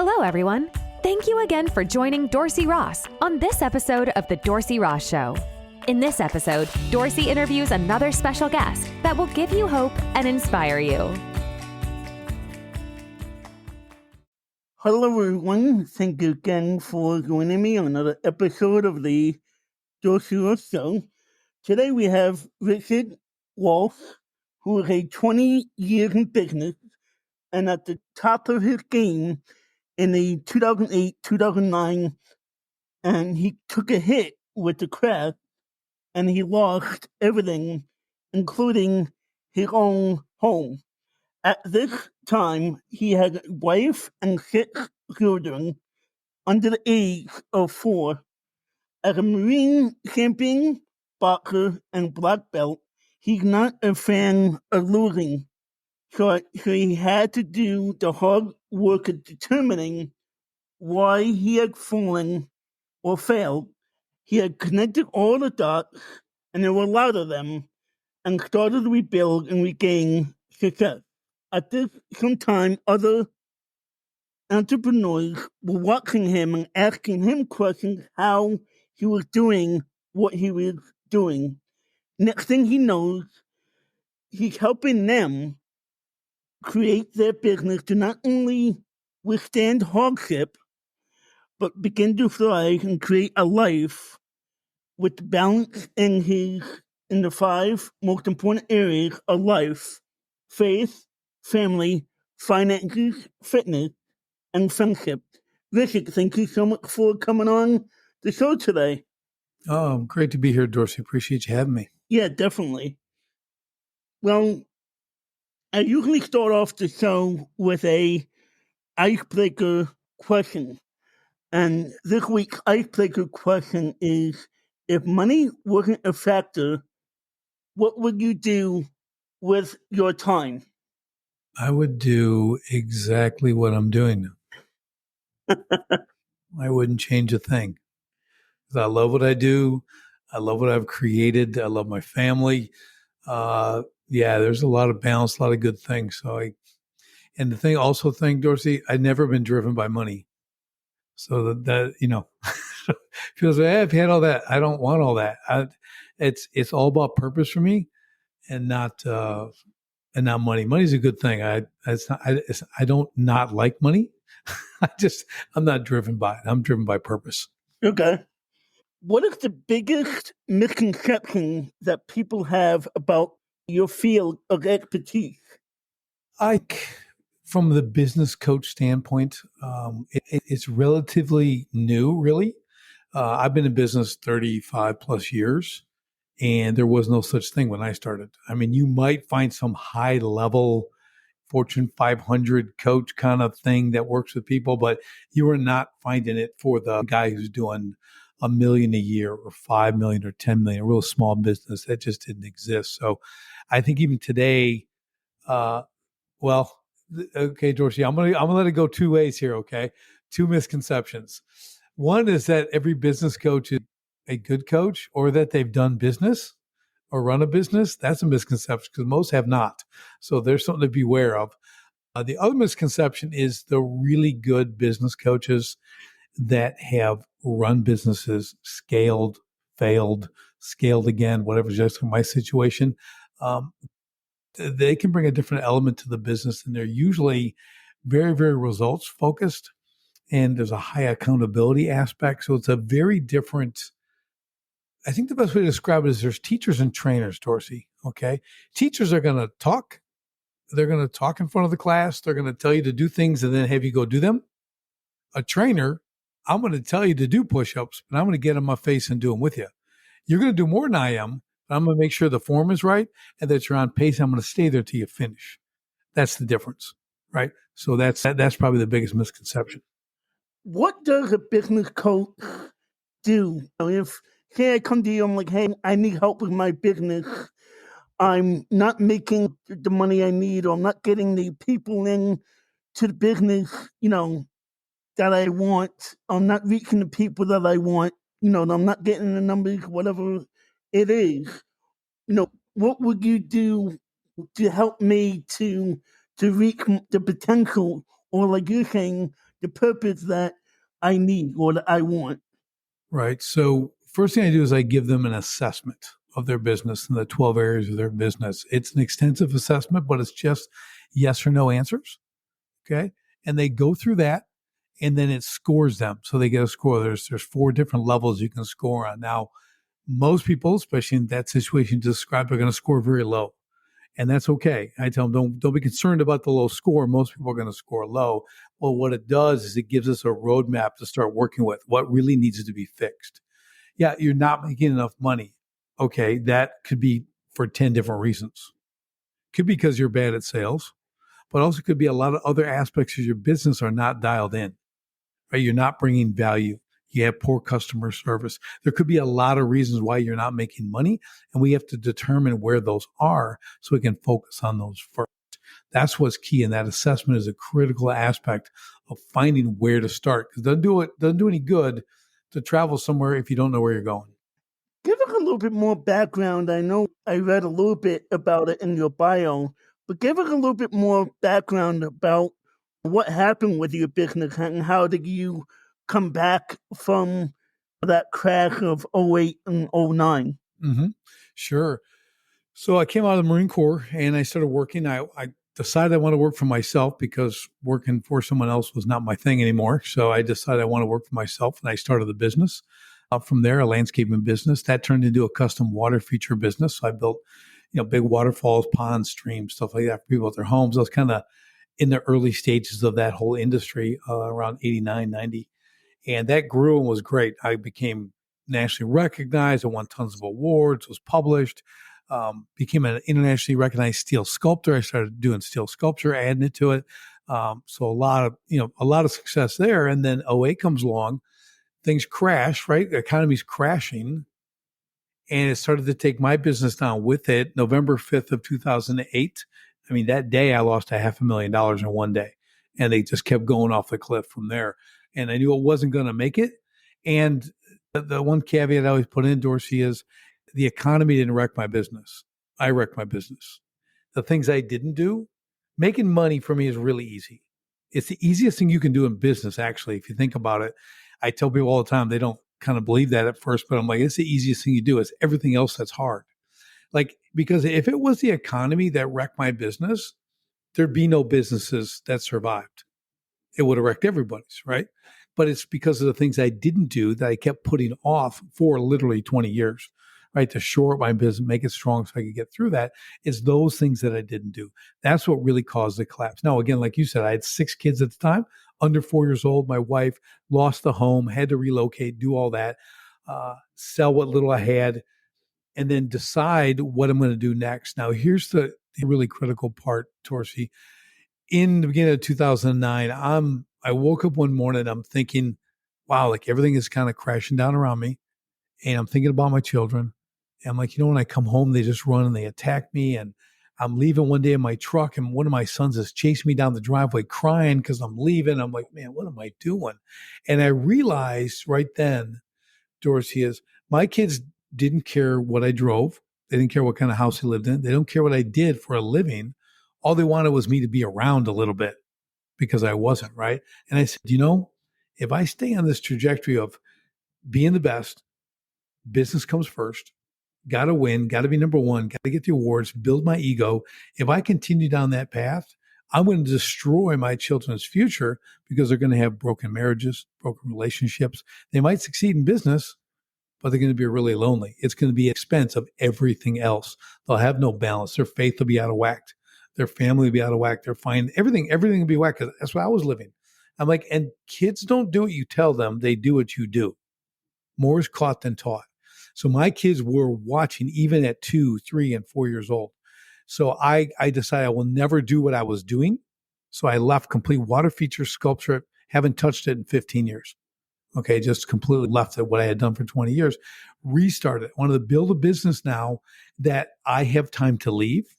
Hello, everyone. Thank you again for joining Dorsey Ross on this episode of The Dorsey Ross Show. In this episode, Dorsey interviews another special guest that will give you hope and inspire you. Hello, everyone. Thank you again for joining me on another episode of the Dorsey Ross Show. Today we have Richard Walsh, who is a 20 years in business and at the top of his game in the 2008-2009, and he took a hit with the crash and he lost everything, including his own home. At this time, he had a wife and 6 children under the age of 4. As a Marine champion, boxer, and black belt, he's not a fan of losing. So he had to do the hard work of determining why he had fallen or failed. He had connected all the dots, and there were a lot of them, and started to rebuild and regain success. At this some time, other entrepreneurs were watching him and asking him questions how he was doing what he was doing. Next thing he knows, he's helping them create their business to not only withstand hardship, but begin to thrive and create a life with balance in the 5 most important areas of life: faith, family, finances, fitness, and friendship. Richard, thank you so much for coming on the show today. Oh, great to be here, Dorsey. Appreciate you having me. Yeah, definitely. Well, I usually start off the show with a icebreaker question. And this week's icebreaker question is, if money wasn't a factor, what would you do with your time? I would do exactly what I'm doing now. I wouldn't change a thing. 'Cause I love what I do. I love what I've created. I love my family. There's a lot of balance, a lot of good things. And the thing, Dorsey, I've never been driven by money. So that feels like, I've had all that. I don't want all that. It's all about purpose for me, and not money. Money's a good thing. I don't not like money. I'm not driven by it. I'm driven by purpose. Okay. What is the biggest misconception that people have about your field of expertise? From the business coach standpoint, it's relatively new, really. I've been in business 35 plus years, and there was no such thing when I started. I mean, you might find some high level Fortune 500 coach kind of thing that works with people, but you are not finding it for the guy who's doing $1 million a year or 5 million or 10 million, a real small business. That just didn't exist. So I think even today, okay, Dorsey, I'm gonna let it go 2 ways here. Okay, 2 misconceptions. One is that every business coach is a good coach, or that they've done business or run a business. That's a misconception, because most have not. So there's something to beware of. The other misconception is the really good business coaches that have run businesses, scaled, failed, scaled again, whatever's just my situation. They can bring a different element to the business, and they're usually very, very results focused, and there's a high accountability aspect. So it's a very different, I think the best way to describe it is there's teachers and trainers, Dorsey. Okay. Teachers are going to talk. They're going to talk in front of the class. They're going to tell you to do things and then have you go do them. A trainer, I'm going to tell you to do push-ups, but I'm going to get on my face and do them with you. You're going to do more than I am, but I'm going to make sure the form is right and that you're on pace. I'm going to stay there till you finish. That's the difference, right? So that's probably the biggest misconception. What does a business coach do? If, say, I come to you, I'm like, hey, I need help with my business. I'm not making the money I need, or I'm not getting the people in to the business, that I want. I'm not reaching the people that I want. I'm not getting the numbers, whatever it is. What would you do to help me to reach the potential, or like you're saying, the purpose that I need or that I want? Right. So first thing I do is I give them an assessment of their business and the 12 areas of their business. It's an extensive assessment, but it's just yes or no answers. Okay. And they go through that and then it scores them. So they get a score. There's 4 different levels you can score on. Now, most people, especially in that situation described, are going to score very low. And that's okay. I tell them, don't be concerned about the low score. Most people are going to score low. Well, what it does is it gives us a roadmap to start working with. What really needs to be fixed? Yeah, you're not making enough money. Okay, that could be for 10 different reasons. Could be because you're bad at sales, but also could be a lot of other aspects of your business are not dialed in. Right? You're not bringing value. You have poor customer service. There could be a lot of reasons why you're not making money, and we have to determine where those are so we can focus on those first. That's what's key, and that assessment is a critical aspect of finding where to start. Because doesn't do any good to travel somewhere if you don't know where you're going. Give us a little bit more background. I know I read a little bit about it in your bio, but give us a little bit more background about what happened with your business and how did you come back from that crash of '08 and '09? Mm-hmm. Sure. So I came out of the Marine Corps and I started working. I decided I want to work for myself because working for someone else was not my thing anymore. So I decided I want to work for myself and I started the business. From there, a landscaping business that turned into a custom water feature business. So I built, big waterfalls, ponds, streams, stuff like that for people at their homes. I was kind of in the early stages of that whole industry around 89, 90. And that grew and was great. I became nationally recognized. I won tons of awards, was published, became an internationally recognized steel sculptor. I started doing steel sculpture, adding it to it. So a lot of success there. And then '08 comes along, things crash, right? The economy's crashing. And it started to take my business down with it. November 5th of 2008. I mean, that day I lost $500,000 in one day. And they just kept going off the cliff from there. And I knew it wasn't going to make it. And the one caveat I always put in, Dorsey, is the economy didn't wreck my business. I wrecked my business. The things I didn't do, making money for me is really easy. It's the easiest thing you can do in business, actually, if you think about it. I tell people all the time, they don't kind of believe that at first, but I'm like, it's the easiest thing you do. It's everything else that's hard. Like, because if it was the economy that wrecked my business, there'd be no businesses that survived. It would have wrecked everybody's, right? But it's because of the things I didn't do that I kept putting off for literally 20 years, right? To shore up my business, make it strong so I could get through that. It's those things that I didn't do. That's what really caused the collapse. Now, again, like you said, I had 6 kids at the time, under 4 years old. My wife lost the home, had to relocate, do all that, sell what little I had, and then decide what I'm going to do next. Now, here's the really critical part, Torsi. In the beginning of 2009, I woke up one morning, I'm thinking, wow, like everything is kind of crashing down around me. And I'm thinking about my children. And I'm like, when I come home, they just run and they attack me. And I'm leaving one day in my truck, and one of my sons is chasing me down the driveway crying because I'm leaving. I'm like, man, what am I doing? And I realized right then, Dorsey, is my kids didn't care what I drove. They didn't care what kind of house I lived in. They don't care what I did for a living. All they wanted was me to be around a little bit because I wasn't, right? And I said, if I stay on this trajectory of being the best, business comes first, got to win, got to be number one, got to get the awards, build my ego. If I continue down that path, I'm going to destroy my children's future because they're going to have broken marriages, broken relationships. They might succeed in business, but they're going to be really lonely. It's going to be at the expense of everything else. They'll have no balance. Their faith will be out of whack. Their family will be out of whack. They're fine. Everything will be whack. That's what I was living. I'm like, and kids don't do what you tell them. They do what you do. More is caught than taught. So my kids were watching even at 2, 3, and 4 years old. So I decided I will never do what I was doing. So I left complete water feature sculpture. Haven't touched it in 15 years. Okay, just completely left it, what I had done for 20 years. Restarted. I wanted to build a business now that I have time to leave.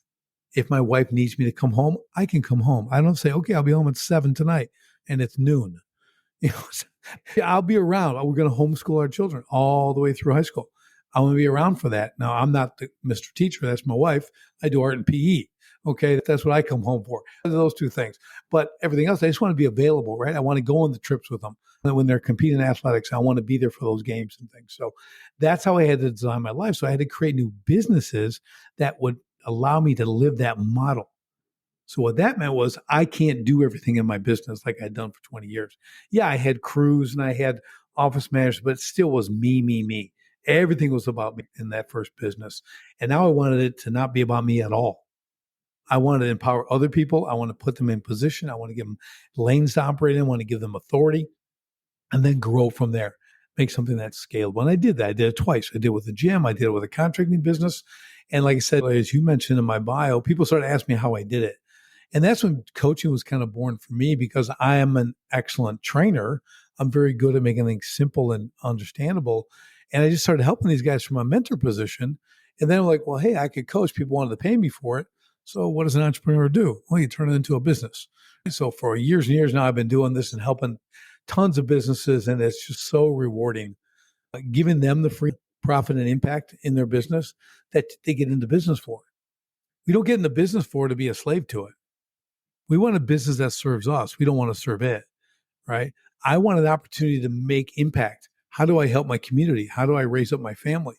If my wife needs me to come home, I can come home. I don't say, okay, I'll be home at 7 tonight and it's noon. I'll be around. We're going to homeschool our children all the way through high school. I want to be around for that. Now, I'm not the Mr. Teacher. That's my wife. I do art and PE. Okay, that's what I come home for. Those two things. But everything else, I just want to be available, right? I want to go on the trips with them. And when they're competing in athletics, I want to be there for those games and things. So that's how I had to design my life. So I had to create new businesses that would allow me to live that model. So what that meant was I can't do everything in my business like I'd done for 20 years. Yeah, I had crews and I had office managers, but it still was me, me, me. Everything was about me in that first business. And now I wanted it to not be about me at all. I want to empower other people. I want to put them in position. I want to give them lanes to operate in. I want to give them authority and then grow from there. Make something that's scalable. And I did that. I did it twice. I did it with the gym. I did it with a contracting business. And like I said, as you mentioned in my bio, people started asking me how I did it. And that's when coaching was kind of born for me because I am an excellent trainer. I'm very good at making things simple and understandable. And I just started helping these guys from a mentor position. And then I'm like, well, hey, I could coach. People wanted to pay me for it. So what does an entrepreneur do? Well, you turn it into a business. So for years and years now, I've been doing this and helping tons of businesses. And it's just so rewarding, giving them the free profit and impact in their business that they get into business for. We don't get into business for to be a slave to it. We want a business that serves us. We don't want to serve it, right? I want an opportunity to make impact. How do I help my community? How do I raise up my family?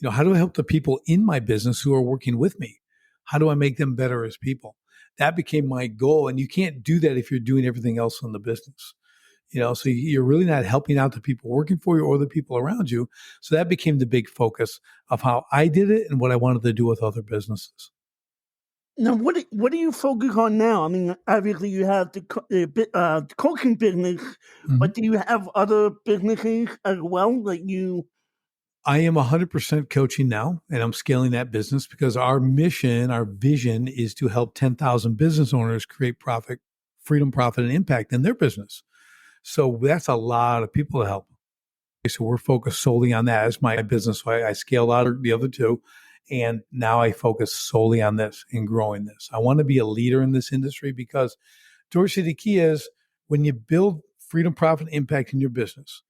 How do I help the people in my business who are working with me? How do I make them better as people? That became my goal. And you can't do that if you're doing everything else in the business. So you're really not helping out the people working for you or the people around you. So that became the big focus of how I did it and what I wanted to do with other businesses. Now, what do you focus on now? I mean, obviously you have the coaching business, but do you have other businesses as well that you? I am 100% coaching now, and I'm scaling that business because our mission, our vision is to help 10,000 business owners create profit, freedom, profit, and impact in their business. So that's a lot of people to help. So we're focused solely on that as my business. So I scaled out the other two. And now I focus solely on this and growing this. I want to be a leader in this industry because, Dorsey, the key is when you build freedom, profit, and impact in your business,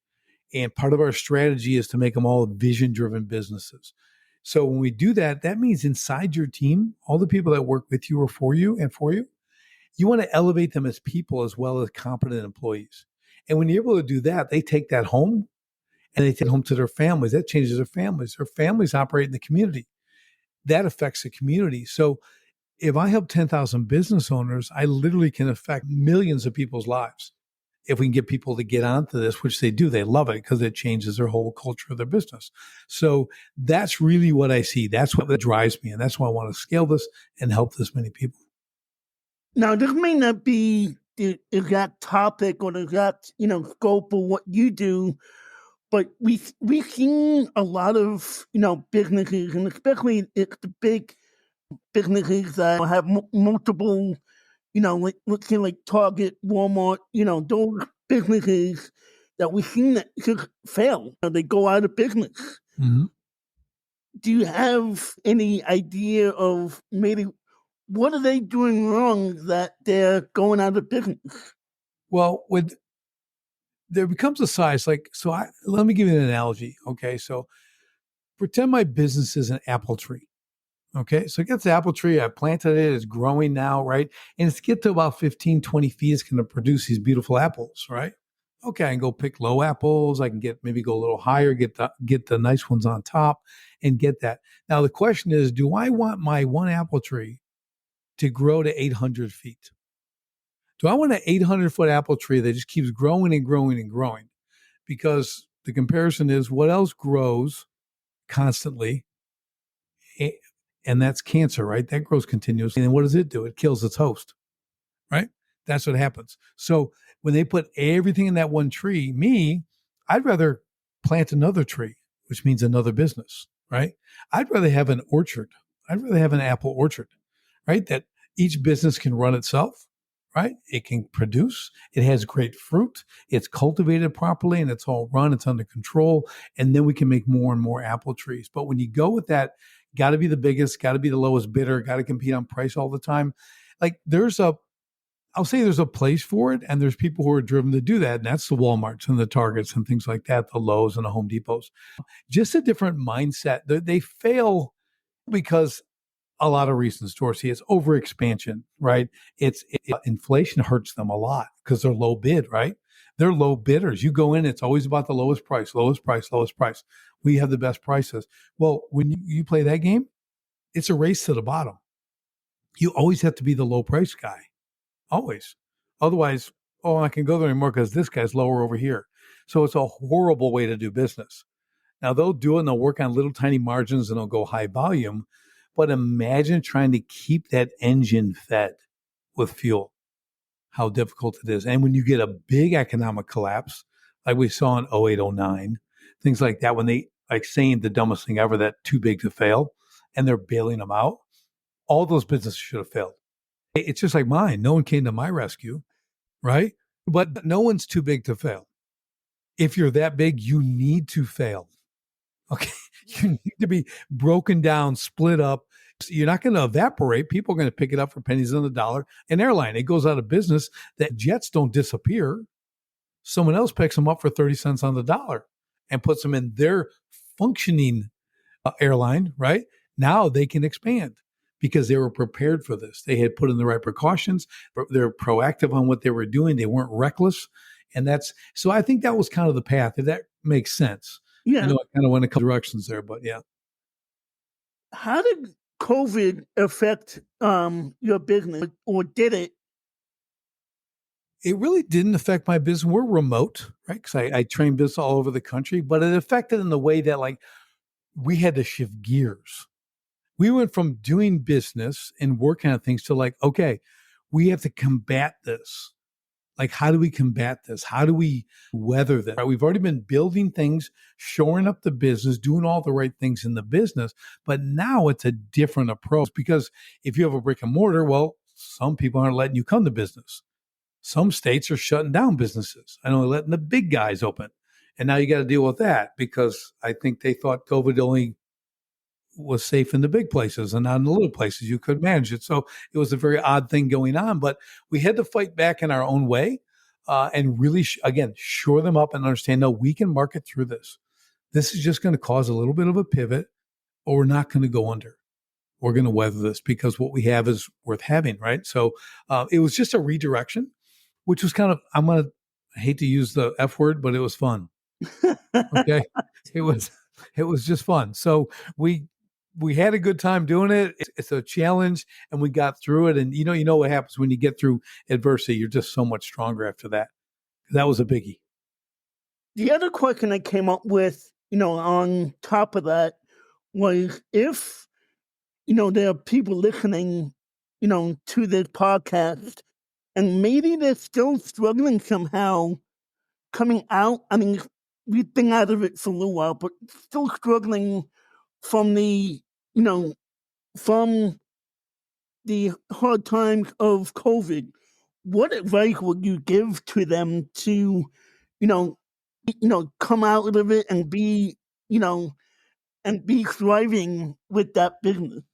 and part of our strategy is to make them all vision-driven businesses. So when we do that, that means inside your team, all the people that work with you or for you, you want to elevate them as people as well as competent employees. And when you're able to do that, they take that home and they take it home to their families. That changes their families. Their families operate in the community. That affects the community. So if I help 10,000 business owners, I literally can affect millions of people's lives. If we can get people to get onto this, which they do, they love it because it changes their whole culture of their business. So that's really what I see. That's what drives me. And that's why I want to scale this and help this many people. Now, this may not be the exact topic or the exact, scope of what you do, but we've seen a lot of, businesses, and especially it's the big businesses that have multiple, let's say like Target, Walmart, those businesses that we've seen that just fail. They go out of business. Mm-hmm. Do you have any idea of maybe what are they doing wrong that they're going out of business? Well, there becomes a size let me give you an analogy. Okay. So pretend my business is an apple tree. Okay. So it gets the apple tree. I planted it. It's growing now. Right. And it's get to about 15, 20 feet. It's going to produce these beautiful apples. Right. Okay. I can go pick low apples. I can maybe go a little higher, get the nice ones on top and get that. Now the question is, do I want my one apple tree to grow to 800 feet? Do I want an 800-foot apple tree that just keeps growing and growing and growing? Because the comparison is what else grows constantly? And that's cancer, right? That grows continuously. And what does it do? It kills its host, right? That's what happens. So when they put everything in that one tree, I'd rather plant another tree, which means another business, right? I'd rather have an orchard. I'd rather have an apple orchard, right? That each business can run itself. Right? It can produce, it has great fruit, it's cultivated properly, and it's all run, it's under control. And then we can make more and more apple trees. But when you go with that, got to be the biggest, got to be the lowest bidder, got to compete on price all the time. Like I'll say there's a place for it, and there's people who are driven to do that. And that's the Walmarts and the Targets and things like that, the Lowe's and the Home Depots. Just a different mindset. They fail because A lot of reasons, Dorsey. It's overexpansion, right? Inflation hurts them a lot because they're low bid, right? They're low bidders. You go in, it's always about the lowest price, lowest price, lowest price. We have the best prices. Well, when you play that game, it's a race to the bottom. You always have to be the low price guy, always. Otherwise, I can go there anymore because this guy's lower over here. So it's a horrible way to do business. Now they'll do it and they'll work on little tiny margins and they'll go high volume. But imagine trying to keep that engine fed with fuel, how difficult it is. And when you get a big economic collapse, like we saw in 08, 09, things like that, when they like saying the dumbest thing ever, that too big to fail, and they're bailing them out, all those businesses should have failed. It's just like mine. No one came to my rescue, right? But no one's too big to fail. If you're that big, you need to fail. Okay. You need to be broken down, split up. You're not going to evaporate. People are going to pick it up for pennies on the dollar. An airline, it goes out of business. That jets don't disappear. Someone else picks them up for 30 cents on the dollar and puts them in their functioning airline, right? Now they can expand because they were prepared for this. They had put in the right precautions. They're proactive on what they were doing. They weren't reckless. So I think that was kind of the path. If that makes sense. Yeah. I know I kind of went a couple directions there, but yeah. How did COVID affect your business, or did it? It really didn't affect my business. We're remote, right? Because I train business all over the country, but it affected in the way that like we had to shift gears. We went from doing business and working on things to like, okay, we have to combat this. Like, how do we combat this? How do we weather this? Right? We've already been building things, shoring up the business, doing all the right things in the business. But now it's a different approach because if you have a brick and mortar, well, some people aren't letting you come to business. Some states are shutting down businesses and only letting the big guys open. And now you got to deal with that because I think they thought COVID only was safe in the big places and not in the little places. You could manage it. So it was a very odd thing going on, but we had to fight back in our own way and really, again, shore them up and understand, no, we can market through this. This is just going to cause a little bit of a pivot, or we're not going to go under. We're going to weather this because what we have is worth having, right? So it was just a redirection, which was kind of, I hate to use the F word, but it was fun. Okay. It was just fun. So we had a good time doing it. It's a challenge and we got through it. And you know what happens when you get through adversity, you're just so much stronger after that. That was a biggie. The other question I came up with, on top of that was if, there are people listening, to this podcast and maybe they're still struggling somehow coming out. I mean, we've been out of it for a little while, but still struggling from the hard times of COVID. What advice would you give to them to, come out of it and be, and be thriving with that business?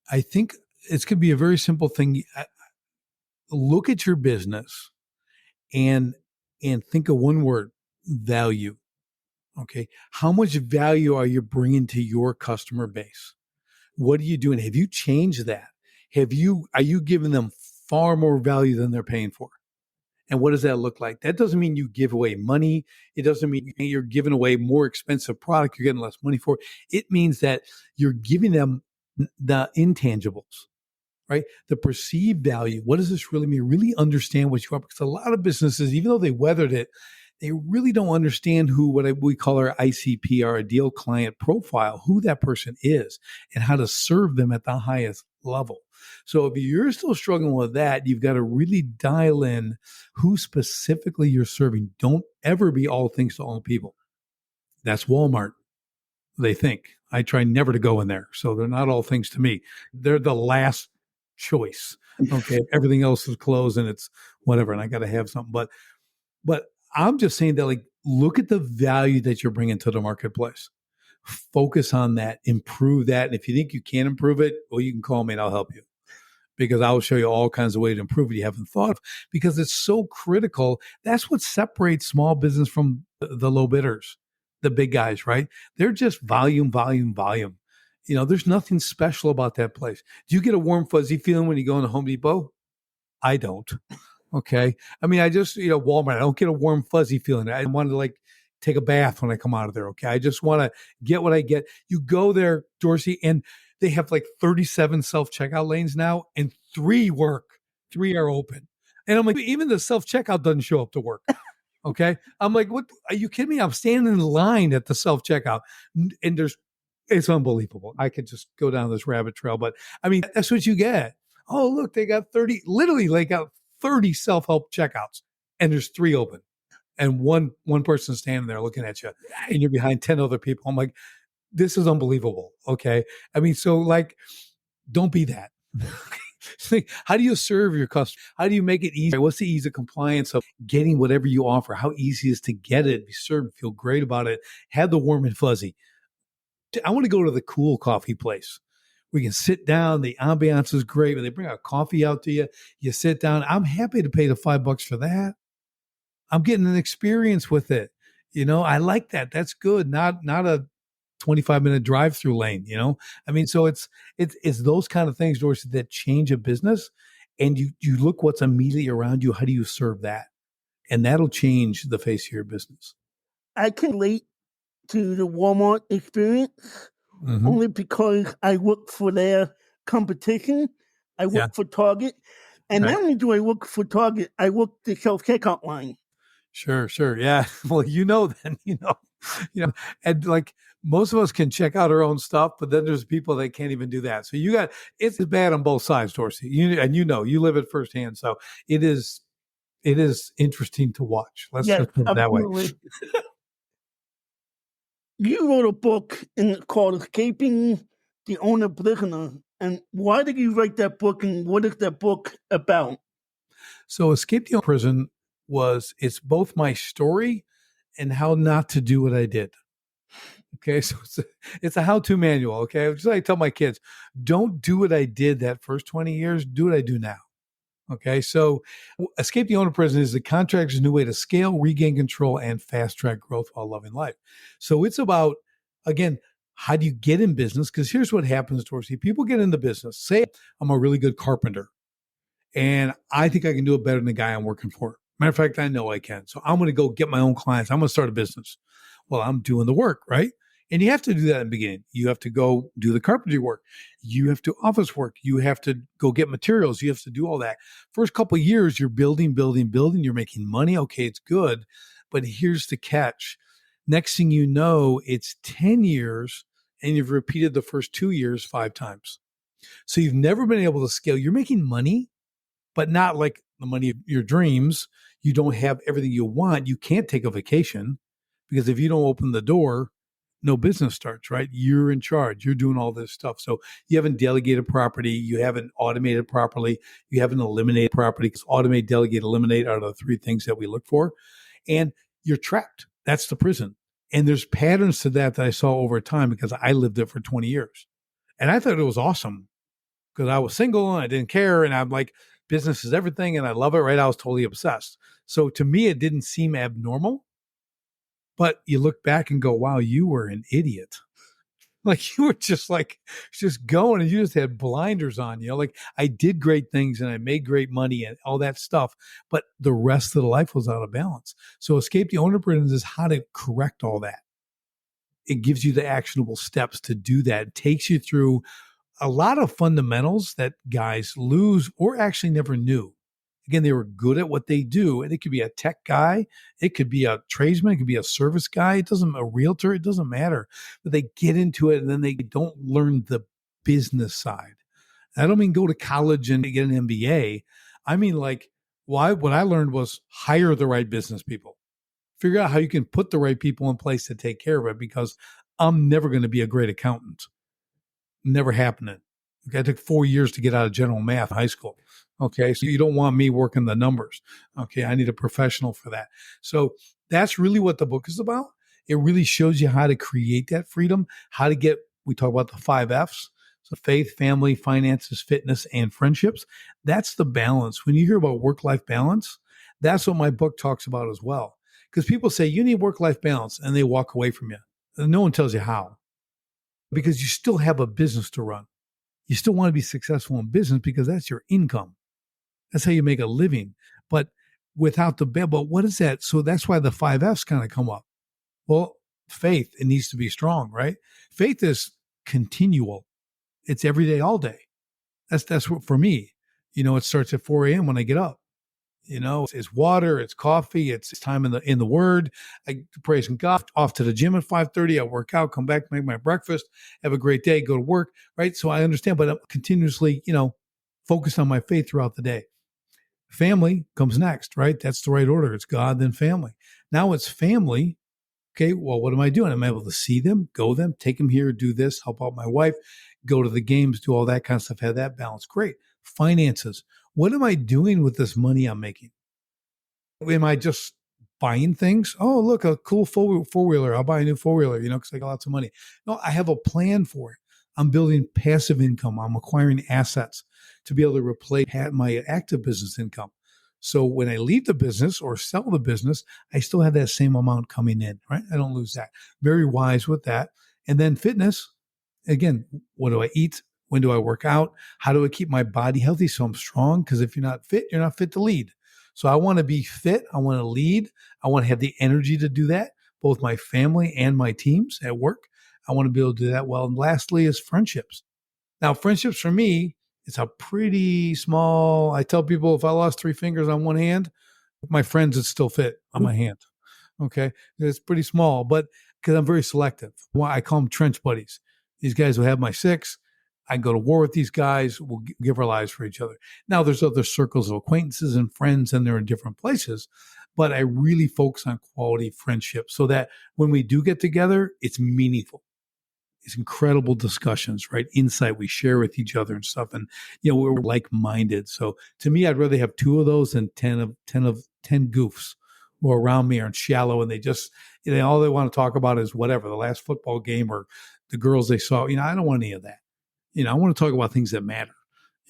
I think it's going to be a very simple thing. Look at your business and think of one word: value. Okay. How much value are you bringing to your customer base? What are you doing? Have you changed that? Are you giving them far more value than they're paying for? And what does that look like? That doesn't mean you give away money. It doesn't mean you're giving away more expensive product. You're getting less money for it. It means that you're giving them the intangibles, right? The perceived value. What does this really mean? Really understand what you are, because a lot of businesses, even though they weathered it, they really don't understand what we call our ICP, our ideal client profile, who that person is and how to serve them at the highest level. So if you're still struggling with that, you've got to really dial in who specifically you're serving. Don't ever be all things to all people. That's Walmart. They think. I try never to go in there. So they're not all things to me. They're the last choice. Okay. Everything else is closed and it's whatever. And I got to have something. But I'm just saying that, like, look at the value that you're bringing to the marketplace. Focus on that, improve that. And if you think you can improve it, well, you can call me and I'll help you, because I'll show you all kinds of ways to improve it you haven't thought of, because it's so critical. That's what separates small business from the low bidders, the big guys, right? They're just volume, volume, volume. There's nothing special about that place. Do you get a warm, fuzzy feeling when you go in the Home Depot? I don't. Okay. I mean, I just, Walmart, I don't get a warm, fuzzy feeling. I want to take a bath when I come out of there. Okay. I just want to get what I get. You go there, Dorsey, and they have 37 self checkout lanes now, and 3 work, 3 are open. And I'm like, even the self checkout doesn't show up to work. Okay. I'm like, what? Are you kidding me? I'm standing in line at the self checkout, and it's unbelievable. I could just go down this rabbit trail, but I mean, that's what you get. Oh, look, they got 30, literally, they got 30 self-help checkouts, and there's 3 open, and one person standing there looking at you, and you're behind 10 other people. I'm like, this is unbelievable. Okay. I mean, so don't be that. How do you serve your customer? How do you make it easy? What's the ease of compliance of getting whatever you offer? How easy is to get it, be served, feel great about it, have the warm and fuzzy. I want to go to the cool coffee place. We can sit down. The ambiance is great. When they bring out coffee out to you, you sit down. I'm happy to pay the $5 for that. I'm getting an experience with it. I like that. That's good. Not a 25-minute drive-through lane. I mean, so it's those kind of things, Dorsey, that change a business. And you look what's immediately around you. How do you serve that? And that'll change the face of your business. I can relate to the Walmart experience only because I work for their competition. I work for Target. And not only do I work for Target, I work the self-checkout line. Sure. Yeah. Well, then, and most of us can check out our own stuff, but then there's people that can't even do that. So it's bad on both sides, Dorsey. You live it firsthand. So it is interesting to watch. Let's just put it that way. You wrote a book called Escaping the Owner Prisoner. And why did you write that book, and what is that book about? So Escape the Owner Prison it's both my story and how not to do what I did. Okay, so it's a how-to manual. Okay, just like I tell my kids, don't do what I did that first 20 years. Do what I do now. Okay, so Escape the Owner Prison is the contractor's new way to scale, regain control, and fast-track growth while loving life. So it's about, again, how do you get in business? Because here's what happens, Dorsey. People get into business. Say I'm a really good carpenter, and I think I can do it better than the guy I'm working for. Matter of fact, I know I can. So I'm going to go get my own clients. I'm going to start a business. Well, I'm doing the work, right? And you have to do that in the beginning. You have to go do the carpentry work. You have to office work. You have to go get materials. You have to do all that. First couple of years, you're building. You're making money. Okay, it's good. But here's the catch. Next thing you know, it's 10 years and you've repeated the first 2 years 5 times. So you've never been able to scale. You're making money, but not like the money of your dreams. You don't have everything you want. You can't take a vacation because if you don't open the door, no business starts, right? You're in charge. You're doing all this stuff. So you haven't delegated property. You haven't automated properly. You haven't eliminated property, because automate, delegate, eliminate are the 3 things that we look for. And you're trapped. That's the prison. And there's patterns to that I saw over time because I lived it for 20 years. And I thought it was awesome because I was single and I didn't care. And I'm like, business is everything and I love it, right? I was totally obsessed. So to me, it didn't seem abnormal. But you look back and go, wow, you were an idiot. Like you were just going and you just had blinders on, like I did great things and I made great money and all that stuff, but the rest of the life was out of balance. So Escape the Owner Prison is how to correct all that. It gives you the actionable steps to do that. It takes you through a lot of fundamentals that guys lose or actually never knew. Again, they were good at what they do. And it could be a tech guy. It could be a tradesman. It could be a service guy. A realtor. It doesn't matter. But they get into it and then they don't learn the business side. I don't mean go to college and get an MBA. I mean, what I learned was hire the right business people. Figure out how you can put the right people in place to take care of it, because I'm never going to be a great accountant. Never happening. Okay, it took 4 years to get out of general math in high school. Okay, so you don't want me working the numbers. Okay, I need a professional for that. So that's really what the book is about. It really shows you how to create that freedom, how to we talk about the 5 F's. So faith, family, finances, fitness, and friendships. That's the balance. When you hear about work-life balance, that's what my book talks about as well. Because people say, you need work-life balance, and they walk away from you. And no one tells you how. because you still have a business to run. You still want to be successful in business because that's your income. That's how you make a living. But without the but what is that? So that's why the 5Fs kind of come up. Well, faith, it needs to be strong, right? Faith is continual. It's every day, all day. That's what for me. It starts at 4 a.m. when I get up. It's water, it's coffee, it's time in the Word. I praise God. Off to the gym at 5:30. I work out, come back, make my breakfast, have a great day, go to work. Right. So I understand, but I'm continuously, focused on my faith throughout the day. Family comes next, right? That's the right order. It's God, then family. Now it's family. Okay, well, what am I doing? I'm able to see them, take them here, do this, help out my wife, go to the games, do all that kind of stuff, have that balance. Great. Finances. What am I doing with this money I'm making? Am I just buying things? Oh, look, a cool four-wheeler. I'll buy a new four-wheeler, because I got lots of money. No, I have a plan for it. I'm building passive income. I'm acquiring assets to be able to replace my active business income. So when I leave the business or sell the business, I still have that same amount coming in, right? I don't lose that. Very wise with that. And then fitness, again, what do I eat? When do I work out? How do I keep my body healthy so I'm strong? Because if you're not fit, you're not fit to lead. So I want to be fit. I want to lead. I want to have the energy to do that, both my family and my teams at work. I want to be able to do that well. And lastly is friendships. Now, friendships for me, it's a pretty small. I tell people if I lost 3 fingers on one hand, my friends would still fit on my hand. Okay. It's pretty small, but because I'm very selective. I call them trench buddies. These guys will have my 6. I can go to war with these guys. We'll give our lives for each other. Now, there's other circles of acquaintances and friends, and they're in different places. But I really focus on quality friendship so that when we do get together, it's meaningful. It's incredible discussions, right? Insight we share with each other and stuff. And, we're like-minded. So to me, I'd rather have 2 of those than 10 goofs who are around me are shallow and they just, all they want to talk about is whatever, the last football game or the girls they saw. I don't want any of that. I want to talk about things that matter.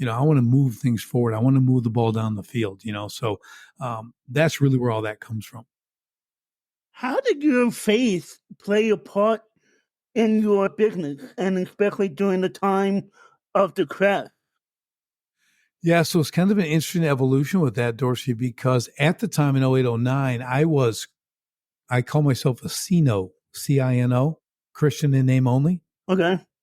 I want to move things forward. I want to move the ball down the field, So that's really where all that comes from. How did your faith play a part in your business, and especially during the time of the crash? Yeah, so it's kind of an interesting evolution with that, Dorsey, because at the time in 0809, I call myself a CINO, C-I-N-O, Christian in name only.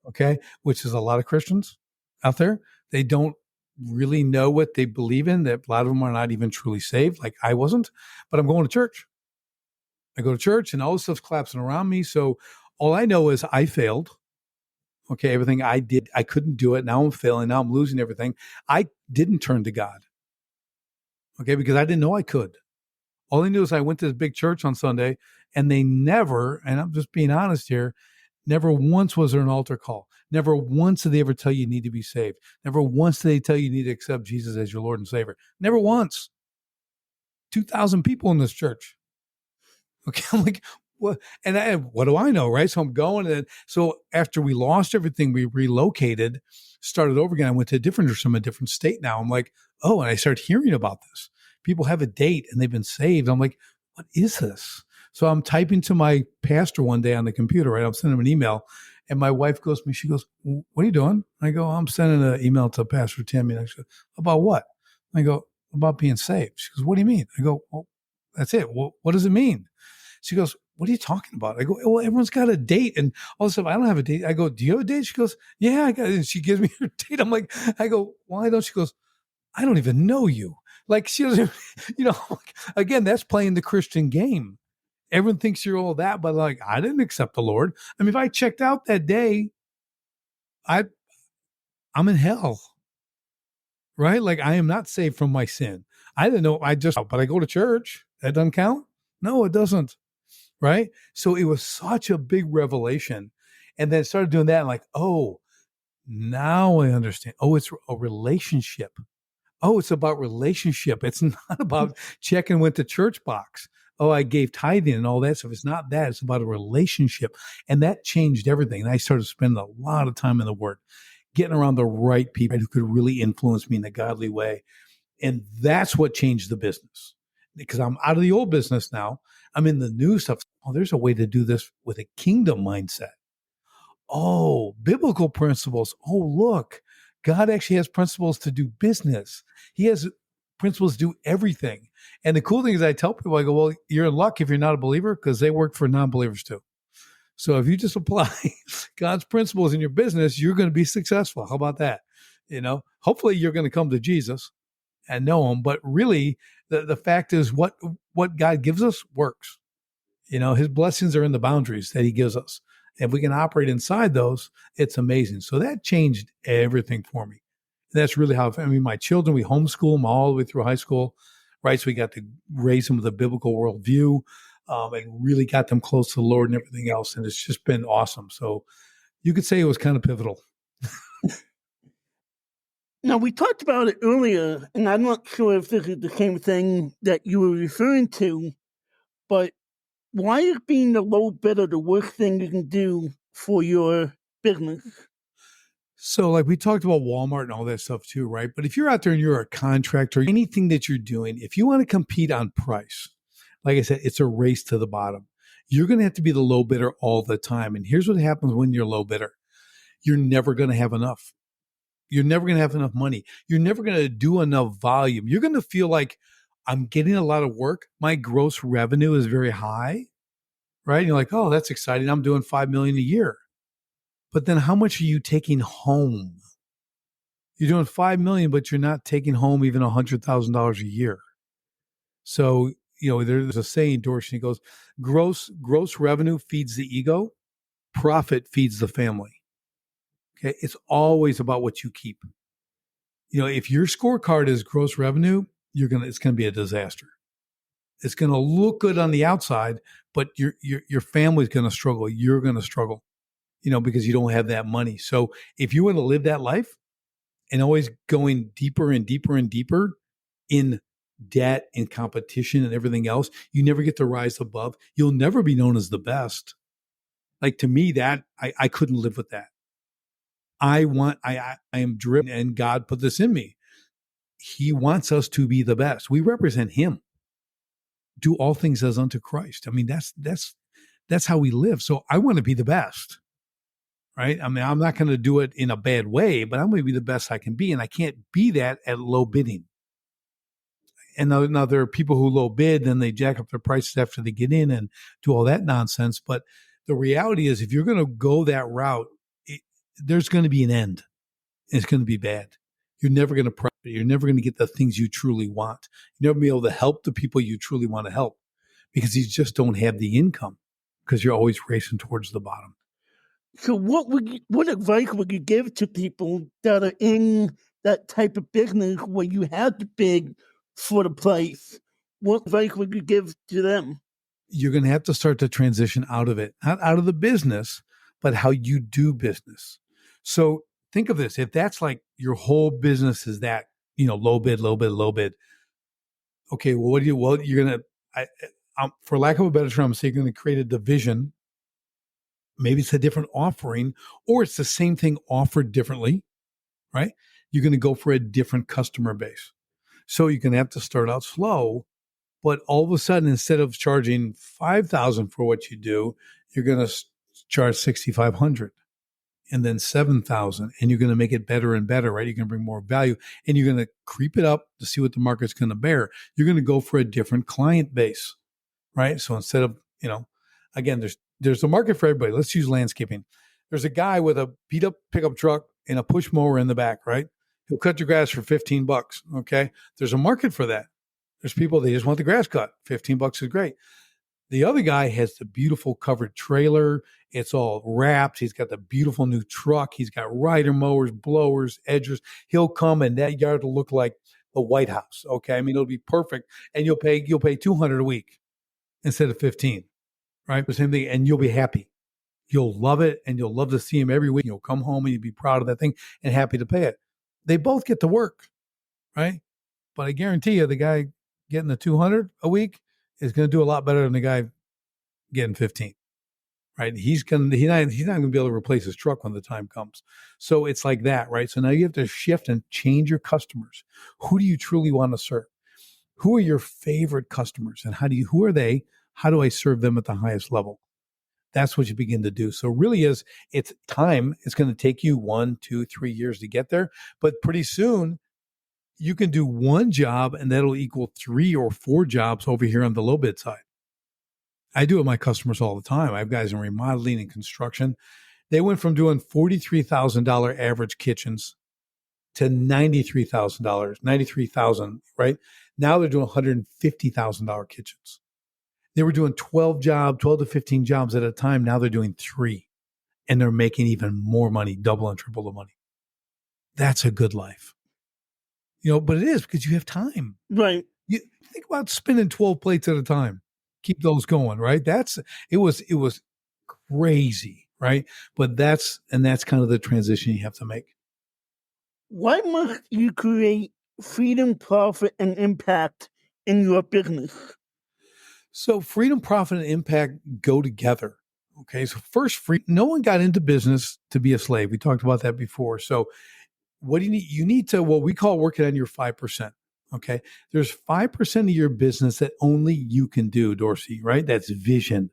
Okay, which is a lot of Christians out there. They don't really know what they believe in. That a lot of them are not even truly saved, like I wasn't. But I'm going to church. I go to church, and all this stuff's collapsing around me. So all I know is I failed. Okay, everything I did, I couldn't do it. Now I'm failing. Now I'm losing everything. I didn't turn to God. Okay, because I didn't know I could. All I knew is I went to this big church on Sunday, and they never, and I'm just being honest here, never once was there an altar call. Never once did they ever tell you need to be saved. Never once did they tell you need to accept Jesus as your Lord and Savior. Never once. 2,000 people in this church. Okay, I'm like, what? And what do I know, right? So I'm going. And so after we lost everything, we relocated, started over again. I went to a different church. I'm in a different state now. I'm like, oh, and I started hearing about this. People have a date and they've been saved. I'm like, what is this? So I'm typing to my pastor one day on the computer, right? I'm sending him an email. And my wife goes to me, she goes, what are you doing? I go, I'm sending an email to Pastor Tim. And she goes, about what? I go, about being saved. She goes, what do you mean? I go, well, that's it. Well, what does it mean? She goes, what are you talking about? I go, well, everyone's got a date. And all of a sudden, I don't have a date. I go, do you have a date? She goes, yeah, I got it. And she gives me her date. I'm like, I go, why don't? She goes, I don't even know you. Like she doesn't, again, that's playing the Christian game. Everyone thinks you're all that, but like, I didn't accept the Lord. I mean, if I checked out that day, I'm in hell, right? Like I am not saved from my sin. I didn't know. But I go to church. That doesn't count. No, it doesn't. Right. So it was such a big revelation. And then started doing that. And like, oh, now I understand. Oh, it's a relationship. Oh, it's about relationship. It's not about checking with the church box. Oh, I gave tithing and all that stuff. It's not that. It's about a relationship. And that changed everything. And I started spending a lot of time in the Word, getting around the right people who could really influence me in a godly way. And that's what changed the business. Because I'm out of the old business now. I'm in the new stuff. Oh, there's a way to do this with a kingdom mindset. Oh, biblical principles. Oh, look, God actually has principles to do business. He has principles to do everything. And the cool thing is, I tell people, I go, well, you're in luck if you're not a believer, because they work for non-believers too. So if you just apply God's principles in your business, you're going to be successful. How about that? Hopefully you're going to come to Jesus and know him. But really, the fact is, what God gives us works. His blessings are in the boundaries that he gives us. If we can operate inside those, it's amazing. So that changed everything for me. And that's really how, my children, we homeschool them all the way through high school, right? So we got to raise them with a biblical worldview, and really got them close to the Lord and everything else. And it's just been awesome. So you could say it was kind of pivotal. Now, we talked about it earlier, and I'm not sure if this is the same thing that you were referring to, but why is being the low bidder the worst thing you can do for your business? So like we talked about Walmart and all that stuff too, right? But if you're out there and you're a contractor, anything that you're doing, if you want to compete on price, like I said, it's a race to the bottom. You're going to have to be the low bidder all the time. And here's what happens when you're low bidder. You're never going to have enough. You're never going to have enough money. You're never going to do enough volume. You're going to feel like I'm getting a lot of work. My gross revenue is very high, right? And you're like, oh, that's exciting. I'm doing $5 million a year. But then how much are you taking home? You're doing $5 million, but you're not taking home even $100,000 a year. So, there's a saying, Dorsey, goes, gross revenue feeds the ego, profit feeds the family. Okay. It's always about what you keep. If your scorecard is gross revenue, it's going to be a disaster. It's going to look good on the outside, but your family's going to struggle. You're going to struggle, because you don't have that money. So if you want to live that life and always going deeper and deeper and deeper in debt and competition and everything else, you never get to rise above. You'll never be known as the best. Like, to me, that I couldn't live with that. I am driven, and God put this in me. He wants us to be the best. We represent him. Do all things as unto Christ. That's how we live. So I want to be the best, right? I'm not going to do it in a bad way, but I'm going to be the best I can be. And I can't be that at low bidding. And now there are people who low bid, then they jack up their prices after they get in and do all that nonsense. But the reality is, if you're going to go that route, there's going to be an end. It's going to be bad. You're never going to profit. You're never going to get the things you truly want. You're never going to be able to help the people you truly want to help, because you just don't have the income, because you're always racing towards the bottom. So what advice would you give to people that are in that type of business where you have to bid for the price? What advice would you give to them? You're going to have to start to transition out of it, not out of the business, but how you do business. So think of this. If that's like your whole business is that, low bid, low bid, low bid. Okay, well, you're going to, for lack of a better term, so you're going to create a division. Maybe it's a different offering, or it's the same thing offered differently, right? You're going to go for a different customer base. So you're going to have to start out slow, but all of a sudden, instead of charging $5,000 for what you do, you're going to charge $6,500 and then $7,000, and you're going to make it better and better, right? You're going to bring more value, and you're going to creep it up to see what the market's going to bear. You're going to go for a different client base, right? So instead of, again, there's a market for everybody. Let's use landscaping. There's a guy with a beat up pickup truck and a push mower in the back, right? He'll cut your grass for $15. Okay. There's a market for that. There's people, they just want the grass cut. $15 is great. The other guy has the beautiful covered trailer. It's all wrapped. He's got the beautiful new truck. He's got rider mowers, blowers, edgers. He'll come and that yard will look like the White House. Okay. It'll be perfect. And you'll pay $200 a week instead of 15. Right? The same thing. And you'll be happy. You'll love it. And you'll love to see him every week. You'll come home and you'll be proud of that thing and happy to pay it. They both get to work. Right? But I guarantee you, the guy getting the 200 a week is going to do a lot better than the guy getting 15. Right? He's not going to be able to replace his truck when the time comes. So it's like that, right? So now you have to shift and change your customers. Who do you truly want to serve? Who are your favorite customers, and who are they? How do I serve them at the highest level? That's what you begin to do. So really it's time. It's going to take you 1, 2, 3 years to get there. But pretty soon you can do one job and that'll equal 3 or 4 jobs over here on the low bid side. I do it with my customers all the time. I have guys in remodeling and construction. They went from doing $43,000 average kitchens to $93,000, 93,000, right? Now they're doing $150,000 kitchens. They were doing 12 to 15 jobs at a time. Now they're doing 3 and they're making even more money, double and triple the money. That's a good life. But it is because you have time. Right. You think about spinning 12 plates at a time. Keep those going, right? It was crazy, right? But that's kind of the transition you have to make. Why must you create freedom, profit, and impact in your business? So freedom, profit, and impact go together. Okay. So first, no one got into business to be a slave. We talked about that before. So what do you need? You need to, what we call working on your 5%. Okay. There's 5% of your business that only you can do, Dorsey, right? That's vision.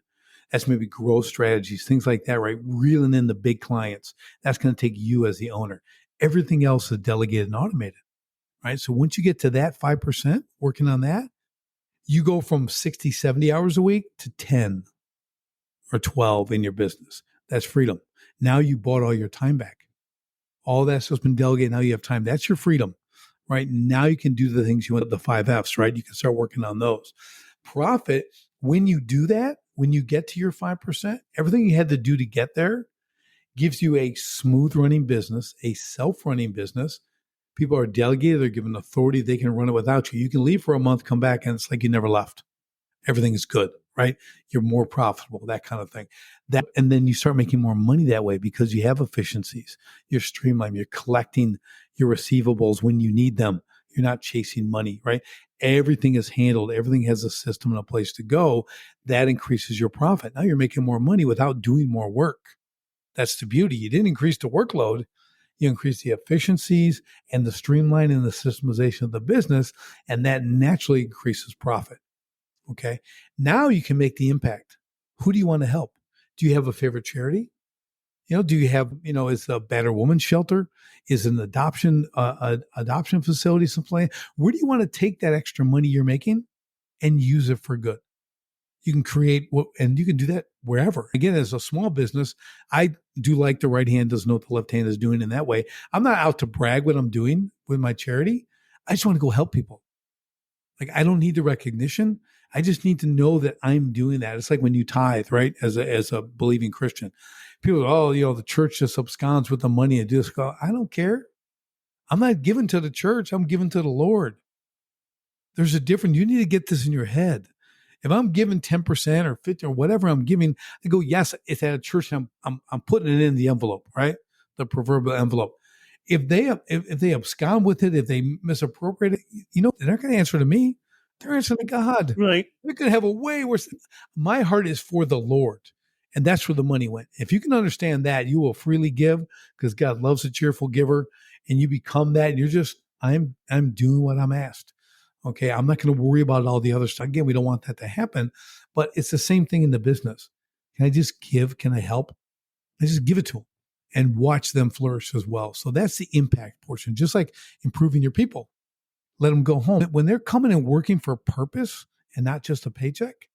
That's maybe growth strategies, things like that, right? Reeling in the big clients. That's going to take you as the owner. Everything else is delegated and automated, right? So once you get to that 5%, working on that, you go from 60, 70 hours a week to 10 or 12 in your business. That's freedom. Now you bought all your time back. All that stuff's been delegated. Now you have time. That's your freedom, right? Now you can do the things you want, the 5 F's, right? You can start working on those. Profit, when you do that, when you get to your 5%, everything you had to do to get there gives you a smooth running business, a self-running business. People are delegated, they're given authority, they can run it without you. You can leave for a month, come back, and it's like you never left. Everything is good, right? You're more profitable, that kind of thing. And then you start making more money that way because you have efficiencies. You're streamlined, you're collecting your receivables when you need them. You're not chasing money, right? Everything is handled. Everything has a system and a place to go. That increases your profit. Now you're making more money without doing more work. That's the beauty. You didn't increase the workload. You increase the efficiencies and the streamlining and the systemization of the business, and that naturally increases profit. Okay. Now you can make the impact. Who do you want to help? Do you have a favorite charity? Do you have, is a battered women's shelter? Is an adoption facility someplace? Where do you want to take that extra money you're making and use it for good? You can create and you can do that wherever. Again, as a small business, I do like the right hand doesn't know what the left hand is doing in that way. I'm not out to brag what I'm doing with my charity. I just want to go help people. Like, I don't need the recognition. I just need to know that I'm doing that. It's like when you tithe, right? As a believing Christian, people go, the church just absconds with the money and just go, I don't care. I'm not giving to the church. I'm giving to the Lord. There's a difference. You need to get this in your head. If I'm giving 10% or 50 or whatever I'm giving, I go, yes, it's at a church. I'm putting it in the envelope, right? The proverbial envelope. If they abscond with it, if they misappropriate it, they're not going to answer to me. They're answering to God. Right. They're going to have a way worse. My heart is for the Lord. And that's where the money went. If you can understand that, you will freely give because God loves a cheerful giver. And you become that. And you're just, I'm doing what I'm asked. Okay, I'm not going to worry about all the other stuff. Again, we don't want that to happen, but it's the same thing in the business. Can I just give? Can I help? I just give it to them and watch them flourish as well. So that's the impact portion, just like improving your people. Let them go home. When they're coming and working for a purpose and not just a paycheck,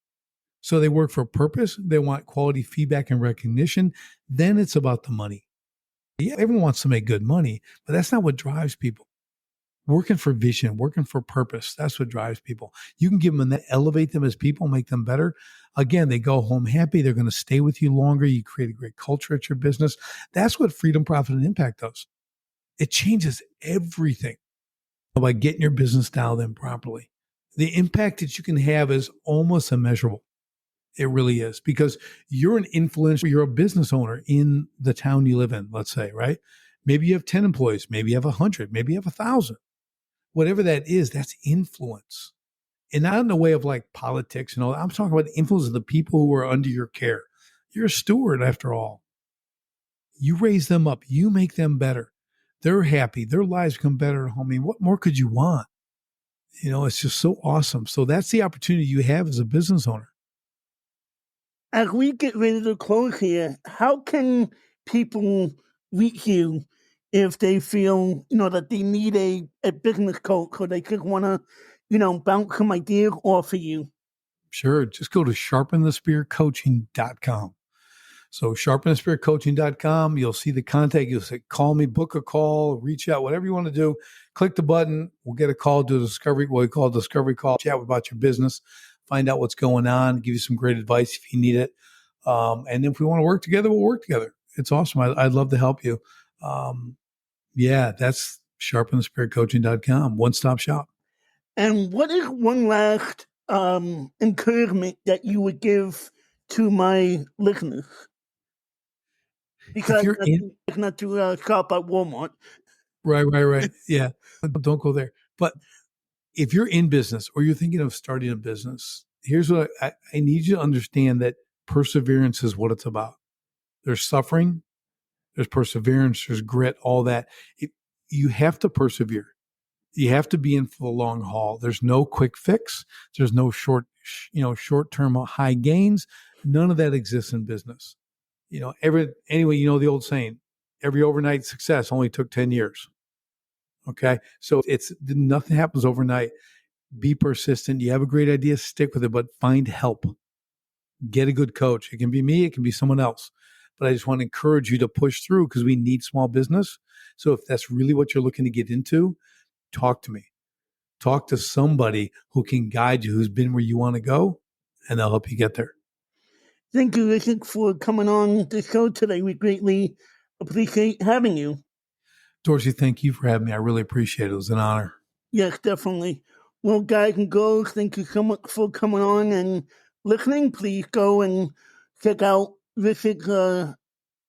so they work for a purpose, they want quality feedback and recognition, then it's about the money. Yeah, everyone wants to make good money, but that's not what drives people. Working for vision, working for purpose, that's what drives people. You can give them that, elevate them as people, make them better. Again, they go home happy. They're going to stay with you longer. You create a great culture at your business. That's what freedom, profit, and impact does. It changes everything by getting your business dialed in properly. The impact that you can have is almost immeasurable. It really is, because you're an influencer, you're a business owner in the town you live in, let's say, right? Maybe you have 10 employees, maybe you have 100, maybe you have 1,000. Whatever that is, that's influence. And not in the way of like politics and all. I'm talking about the influence of the people who are under your care. You're a steward after all. You raise them up. You make them better. They're happy. Their lives become better at home. I mean, what more could you want? It's just so awesome. So that's the opportunity you have as a business owner. As we get ready to close here, how can people reach you if they feel, that they need a business coach or they just want to, bounce some ideas off of you? Sure. Just go to sharpenthespearcoaching.com. So sharpenthespearcoaching.com, you'll see the contact. You'll say, call me, book a call, reach out, whatever you want to do. Click the button. We'll get a call, do a discovery, what we call a discovery call, chat about your business, find out what's going on, give you some great advice if you need it. And if we want to work together, we'll work together. It's awesome. I'd love to help you. That's sharpenthespearcoaching.com, one-stop shop. And what is one last encouragement that you would give to my listeners? Because it's not to shop at Walmart. Right. Yeah. Don't go there. But if you're in business or you're thinking of starting a business, here's what I need you to understand, that perseverance is what it's about. There's suffering, there's perseverance, there's grit, all that. You have to persevere. You have to be in for the long haul. There's no quick fix. There's no short-term high gains. None of that exists in business. Anyway, the old saying, every overnight success only took 10 years. Okay. So nothing happens overnight. Be persistent. You have a great idea, stick with it, but find help. Get a good coach. It can be me, it can be someone else. But I just want to encourage you to push through, because we need small business. So if that's really what you're looking to get into, talk to me. Talk to somebody who can guide you, who's been where you want to go, and they'll help you get there. Thank you, Richard, for coming on the show today. We greatly appreciate having you. Dorsey, thank you for having me. I really appreciate it. It was an honor. Yes, definitely. Well, guys and girls, thank you so much for coming on and listening. Please go and check out Richard's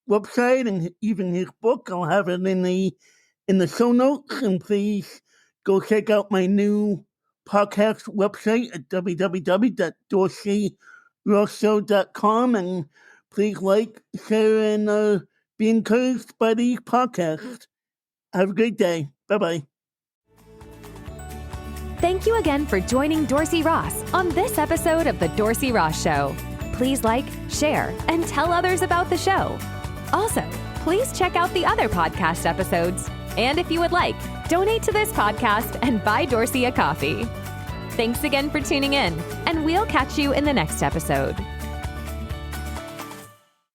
website and even his book. I'll have it in the show notes. And please go check out my new podcast website at www.dorseyrosshow.com. And please like, share, and be encouraged by these podcasts. Have a great day. Bye-bye. Thank you again for joining Dorsey Ross on this episode of The Dorsey Ross Show. Please like, share, and tell others about the show. Also, please check out the other podcast episodes. And if you would like, donate to this podcast and buy Dorsey a coffee. Thanks again for tuning in, and we'll catch you in the next episode.